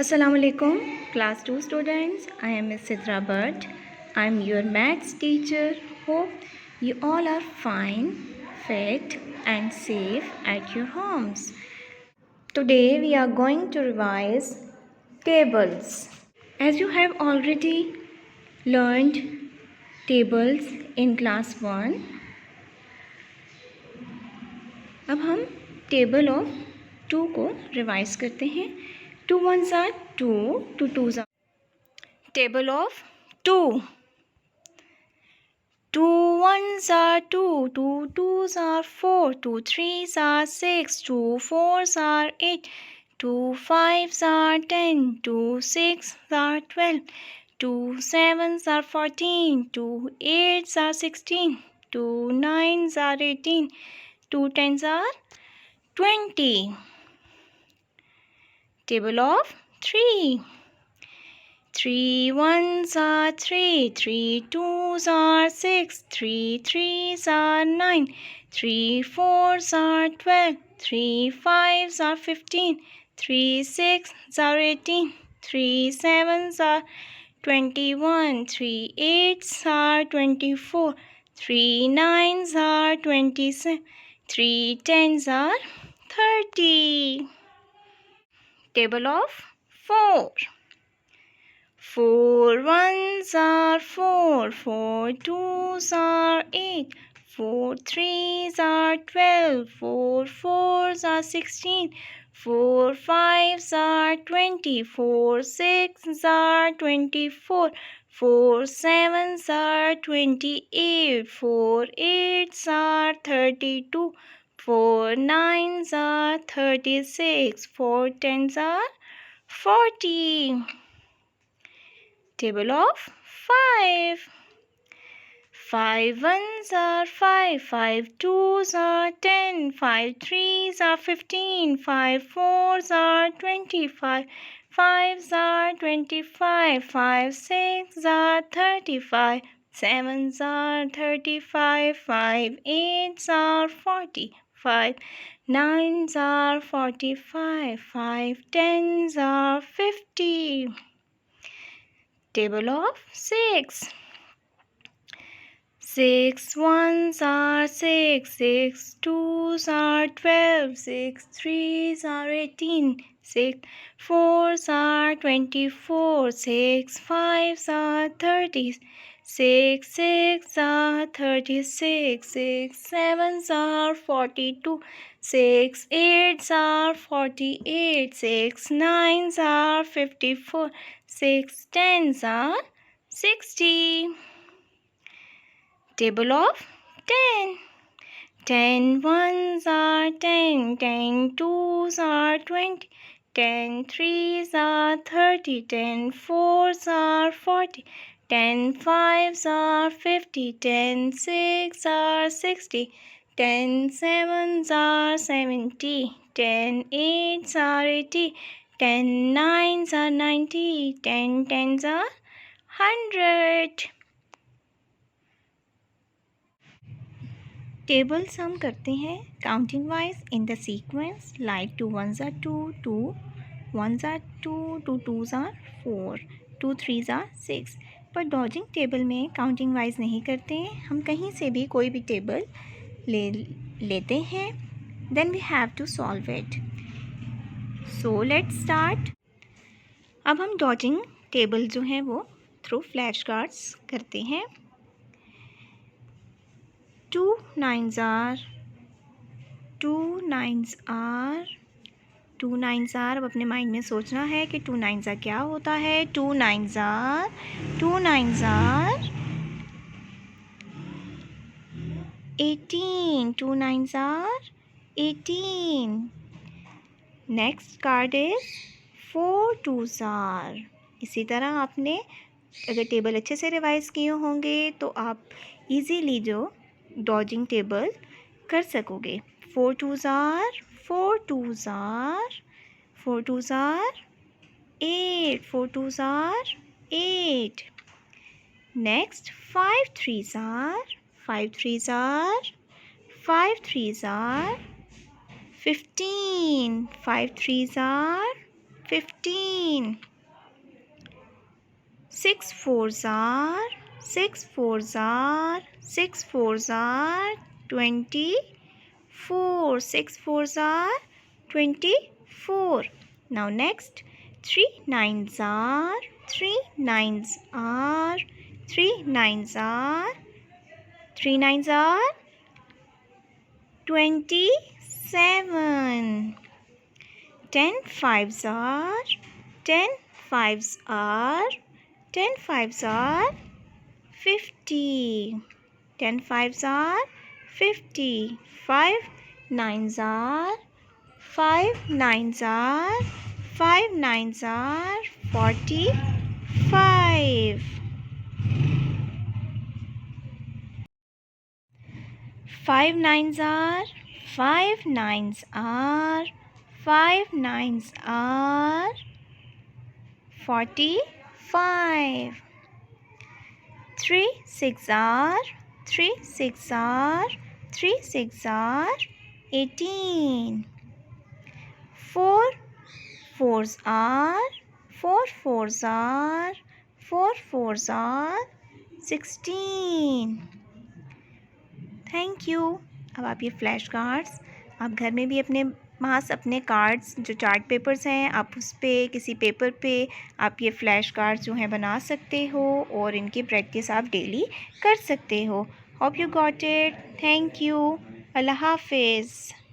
Assalamualaikum, class 2 students. I am Ms. Sidra Bhatt. I am your maths teacher. Hope you all are fine, fit and safe at your homes. Today we are going to revise tables. As you have already learned tables in class 1, अब हम table of 2 को revise करते हैं. 2 ones are 2, 2 twos are table of 2. 2 ones are 2, 2 twos are 4, 2 threes are 6, 2 fours are 8, 2 fives are 10, 2 sixes are 12, 2 sevens are 14, 2 eights are 16, 2 nines are 18, 2 tens are 20. Table of 3. 3 ones are 3, 3 twos are 6, 3 threes are 9, 3 fours are 12, 3 fives are 15, 3 sixes are 18, 3 sevens are 21, 3 eights are 24, 3 nines are 27, 3 tens are 30. Table of 4. 4 ones are 4, 4 twos are 8, 4 threes are 12, 4 fours are 16, 4 fives are 20, 4 sixes are 24, 4 sevens are 28, 4 eights are 32, 4 nines are 36, 4 tens are 40. Table of 5. 5 ones are 5, 5 twos are 10, 5 threes are 15, 5 fours are 25, 5s are 25, 5 sixes are 35, 7s are 35, 5 eights are 40, 5 nines are 45, 5 tens are 50. Table of 6. 6 ones are 6, 6 twos are 12, 6 threes are 18, 6 fours are 24, 6 fives are 30, 6 sixes are 36, 6 sevens are 42, 6 eights are 48, 6 nines are 54, 6 tens are 60. Table of 10. 10 ones are 10, 10 twos are 20, 10 threes are 30, 10 fours are 40, 10 fives are 50, 10 sixes are 60, 10 sevens are 70, 10 eights are 80, 10 nines are 90, 10 tens are 100. Tables हम करते हैं counting wise in the sequence like 2 ones are 2, 2 ones are 2, 2 twos are 4, 2 threes are 6. पर dodging table में counting wise नहीं करते हैं. हम कहीं से भी कोई भी टेबल लेते हैं. Then we have to solve it. So let's start. अब हम डॉजिंग टेबल जो है वो थ्रू फ्लैश कार्ड्स करते हैं. 2 nines are 2 nines are 2 nines are. अब अपने माइंड में सोचना है कि 2 nines are क्या होता है. 2 nines are 18. 2 nines are 18. Next card is 4 twos are. इसी तरह आपने अगर टेबल अच्छे से रिवाइज किए होंगे तो आप इजीली जो डॉजिंग टेबल कर सकोगे. 4 twos are 4 twos are 4 twos are 8. 4 twos are 8. Next 5 threes are 5 threes are 5 threes are 15. 5 threes are 15. 6 fours are 24. 6 fours are 24. Now next, 3 nines are 3 nines are 27. 10 fives are 10 fives are 50. 10 fives are 50. 5 nines are 5 nines are 45. 5 nines are 5 nines are 45. 3 6 are 18. 4 fours are 16. Thank you. अब आप ये flash cards आप घर में भी अपने पास अपने cards जो चार्ट पेपर्स हैं आप उस पर किसी पेपर पे आप ये फ्लैश कार्ड्स जो हैं बना सकते हो और इनकी प्रैक्टिस आप डेली कर सकते हो। Hope you got it. Thank you. Allah हाफिज़।